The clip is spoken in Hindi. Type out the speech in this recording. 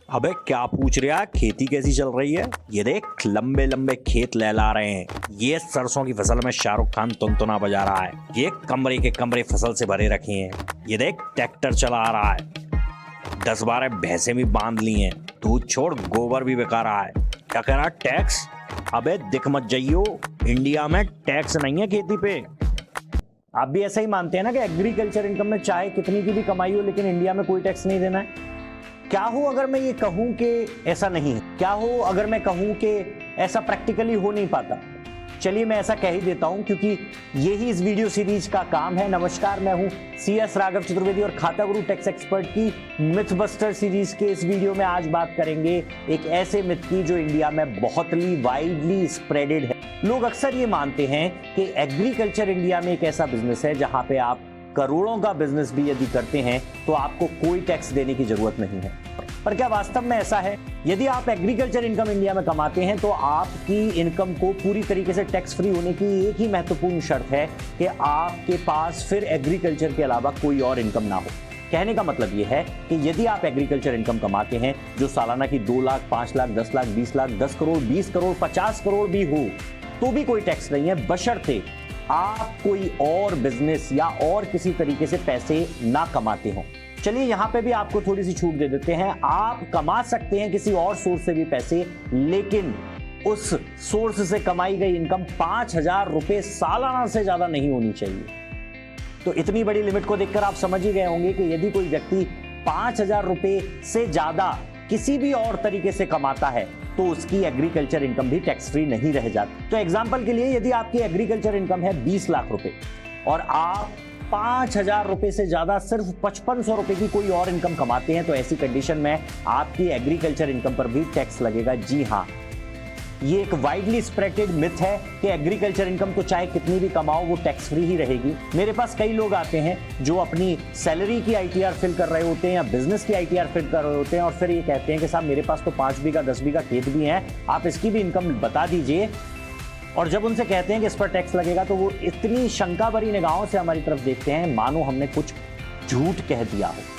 अबे क्या पूछ रहा है? खेती कैसी चल रही है? ये देख लंबे लंबे खेत लहला रहे हैं। ये सरसों की फसल में शाहरुख खान तुनतुना बजा रहा है। ये कमरे के कमरे फसल से भरे रखे हैं। ये देख ट्रैक्टर चला आ रहा है। 10-12 भैंसें भी बांध ली हैं। दूध छोड़ गोबर भी बिका रहा है। क्या कह रहा है? टैक्स? अबे दिख मत जाइयो, इंडिया में टैक्स नहीं है खेती पे। आप भी ऐसा ही मानते हैं ना कि एग्रीकल्चर इनकम में चाहे कितनी की भी कमाई हो लेकिन इंडिया में कोई टैक्स नहीं देना है? क्या हो अगर मैं ये कहूं कि ऐसा नहीं है? क्या हो अगर मैं कहूं कि ऐसा प्रैक्टिकली हो नहीं पाता? चलिए मैं ऐसा कह ही देता हूं क्योंकि यही इस वीडियो सीरीज का काम है। नमस्कार, मैं हूं CS राघव चतुर्वेदी और खाता गुरु टैक्स एक्सपर्ट की मिथ बस्टर सीरीज के इस वीडियो में आज बात करेंगे एक ऐसे मिथ की जो इंडिया में बहुत ही वाइडली स्प्रेडेड है। लोग अक्सर ये मानते हैं कि एग्रीकल्चर इंडिया में एक ऐसा बिजनेस है जहां पे आप करोड़ों का बिजनेस भी यदि करते हैं तो आपको कोई टैक्स देने की जरूरत नहीं है। पर क्या वास्तव में ऐसा है? यदि आप एग्रीकल्चर इनकम इंडिया में कमाते हैं तो आपकी इनकम को पूरी तरीके से टैक्स फ्री होने की एक ही महत्वपूर्ण शर्त है कि आपके पास फिर एग्रीकल्चर के अलावा कोई और इनकम ना हो। कहने का मतलब यह है कि यदि आप एग्रीकल्चर इनकम कमाते हैं जो सालाना की 2 लाख, 5 लाख, 10 लाख, 20 लाख, 10 करोड़, 20 करोड़, 50 करोड़ भी हो तो भी कोई टैक्स नहीं है, बशर्ते आप कोई और बिजनेस या और किसी तरीके से पैसे ना कमाते हो। चलिए यहां पे भी आपको थोड़ी सी छूट दे देते हैं। आप कमा सकते हैं किसी और सोर्स से भी पैसे, लेकिन उस सोर्स से कमाई गई इनकम 5,000 रुपए सालाना से ज्यादा नहीं होनी चाहिए। तो इतनी बड़ी लिमिट को देखकर आप समझ ही गए होंगे कि यदि कोई व्यक्ति 5,000 रुपए से ज्यादा किसी भी और तरीके से कमाता है तो उसकी एग्रीकल्चर इनकम भी टैक्स फ्री नहीं रह जाती। तो एग्जांपल के लिए यदि आपकी एग्रीकल्चर इनकम है 20 लाख रुपए और आप 5,000 रुपए से ज्यादा सिर्फ 5500 रुपए की कोई और इनकम कमाते हैं तो ऐसी कंडीशन में आपकी एग्रीकल्चर इनकम पर भी टैक्स लगेगा। जी हां, ये एक वाइडली स्प्रेडेड मिथ है कि एग्रीकल्चर इनकम तो चाहे कितनी भी कमाओ वो टैक्स फ्री ही रहेगी। मेरे पास कई लोग आते हैं जो अपनी सैलरी की ITR फिल कर रहे होते हैं या बिजनेस की ITR फिल कर रहे होते हैं और फिर ये कहते हैं कि साहब मेरे पास तो 5 बीघा 10 बीघा खेत भी हैं, आप इसकी भी इनकम बता दीजिए। और जब उनसे कहते हैं कि इस पर टैक्स लगेगा तो वो इतनी शंका भरी निगाहों से हमारी तरफ देखते हैं मानो हमने कुछ झूठ कह दिया हो।